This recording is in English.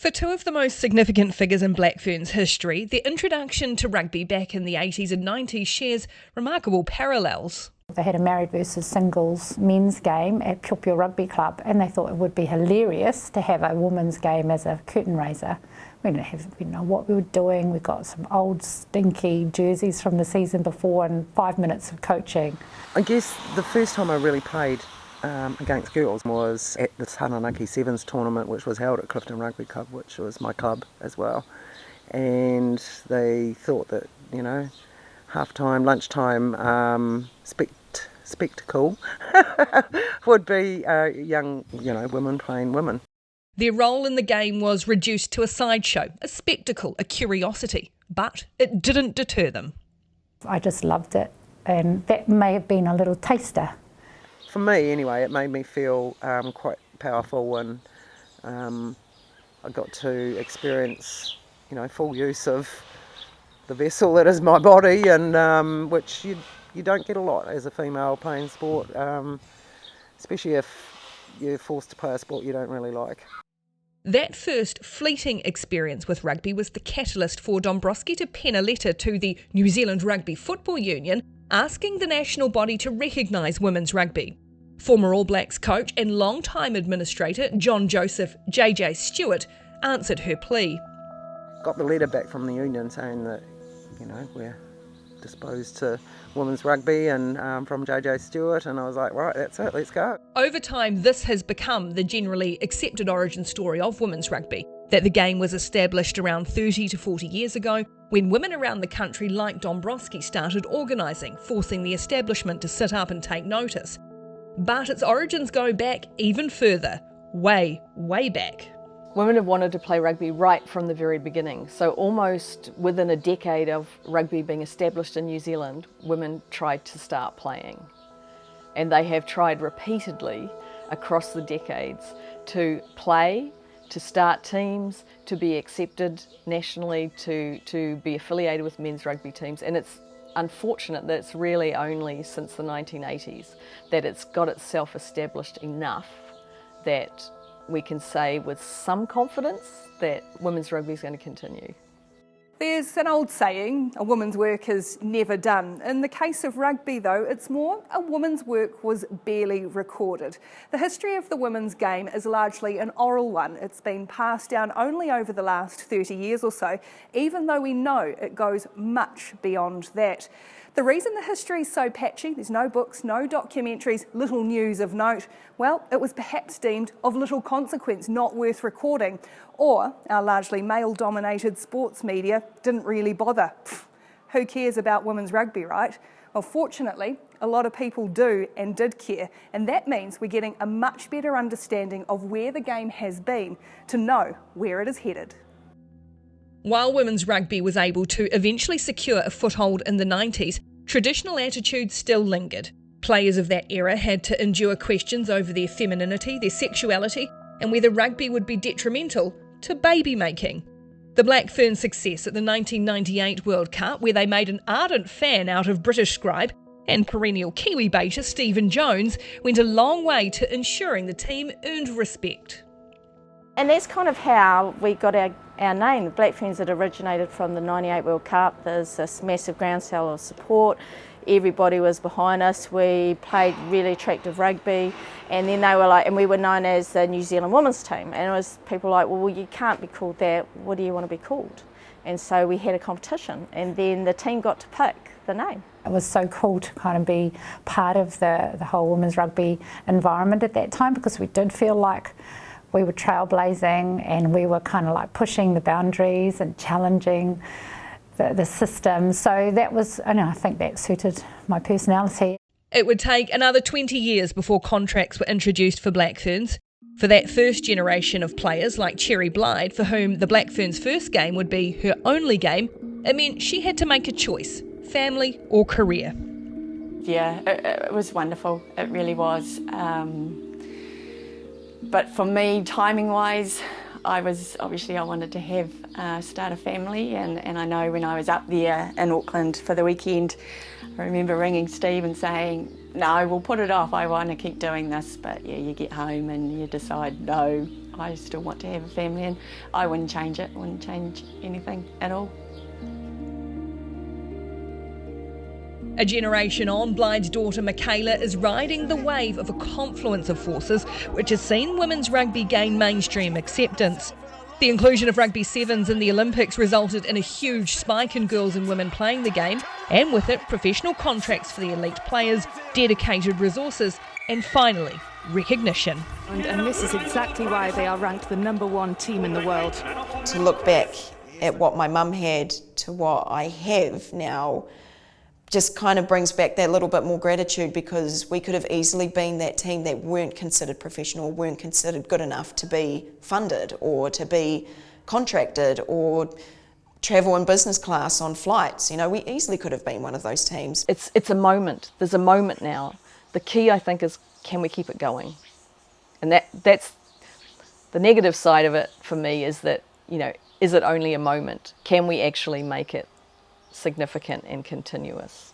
For two of the most significant figures in Black Ferns history, their introduction to rugby back in the 80s and 90s shares remarkable parallels. They had a married versus singles men's game at Pure Rugby Club, and they thought it would be hilarious to have a women's game as a curtain raiser. We didn't know what we were doing. We got some old stinky jerseys from the season before and 5 minutes of coaching. I guess the first time I really played against girls was at the Taranaki Sevens tournament, which was held at Clifton Rugby Club, which was my club as well. And they thought that, half-time, lunchtime spectacle would be young, women playing women. Their role in the game was reduced to a sideshow, a spectacle, a curiosity, but it didn't deter them. I just loved it, and that may have been a little taster. For me, anyway, it made me feel quite powerful, and I got to experience, full use of the vessel that is my body, and which you don't get a lot as a female playing sport, especially if you're forced to play a sport you don't really like. That first fleeting experience with rugby was the catalyst for Dombrowski to pen a letter to the New Zealand Rugby Football Union asking the national body to recognise women's rugby. Former All Blacks coach and long-time administrator John Joseph JJ Stewart answered her plea. Got the letter back from the union saying that, we're disposed to women's rugby, and from JJ Stewart, and I was like, right, that's it, let's go. Over time, this has become the generally accepted origin story of women's rugby, that the game was established around 30 to 40 years ago when women around the country like Dombrowski started organising, forcing the establishment to sit up and take notice. But its origins go back even further, way, way back. Women have wanted to play rugby right from the very beginning. So almost within a decade of rugby being established in New Zealand, women tried to start playing. And they have tried repeatedly across the decades to play, to start teams, to be accepted nationally, to be affiliated with men's rugby teams. And it's unfortunate that it's really only since the 1980s that it's got itself established enough that we can say with some confidence that women's rugby is going to continue. There's an old saying, a woman's work is never done. In the case of rugby though, it's more a woman's work was barely recorded. The history of the women's game is largely an oral one. It's been passed down only over the last 30 years or so, even though we know it goes much beyond that. The reason the history is so patchy, there's no books, no documentaries, little news of note, well, it was perhaps deemed of little consequence, not worth recording. Or our largely male-dominated sports media didn't really bother. Who cares about women's rugby, right? Well, fortunately, a lot of people do and did care, and that means we're getting a much better understanding of where the game has been to know where it is headed. While women's rugby was able to eventually secure a foothold in the 90s, traditional attitudes still lingered. Players of that era had to endure questions over their femininity, their sexuality, and whether rugby would be detrimental to baby making. The Black Ferns' success at the 1998 World Cup, where they made an ardent fan out of British scribe and perennial Kiwi baiter Stephen Jones, went a long way to ensuring the team earned respect. And that's kind of how we got our name. The Black Ferns had originated from the 98 World Cup. There's this massive groundswell of support. Everybody was behind us. We played really attractive rugby, and then they were like, and we were known as the New Zealand women's team. And it was people like, well, you can't be called that. What do you want to be called? And so we had a competition, and then the team got to pick the name. It was so cool to kind of be part of the whole women's rugby environment at that time, because we did feel like we were trailblazing and we were kind of like pushing the boundaries and challenging the system. So that was, I think that suited my personality. It would take another 20 years before contracts were introduced for Black Ferns. For that first generation of players like Cherry Blyde, for whom the Black Ferns' first game would be her only game, it meant she had to make a choice, family or career. Yeah, it was wonderful, it really was. But for me, timing-wise, I wanted to start a family, and I know when I was up there in Auckland for the weekend, I remember ringing Steve and saying, no, we'll put it off, I want to keep doing this, but yeah, you get home and you decide, no, I still want to have a family, and I wouldn't change it, wouldn't change anything at all. A generation on, Blythe's daughter Michaela is riding the wave of a confluence of forces which has seen women's rugby gain mainstream acceptance. The inclusion of rugby sevens in the Olympics resulted in a huge spike in girls and women playing the game, and with it, professional contracts for the elite players, dedicated resources, and finally, recognition. And this is exactly why they are ranked the #1 team in the world. To look back at what my mum had to what I have now just kind of brings back that little bit more gratitude, because we could have easily been that team that weren't considered professional, weren't considered good enough to be funded or to be contracted or travel in business class on flights. You know, we easily could have been one of those teams. It's a moment. There's a moment now. The key, I think, is can we keep it going? And that's the negative side of it for me, is that, you know, is it only a moment? Can we actually make it significant and continuous?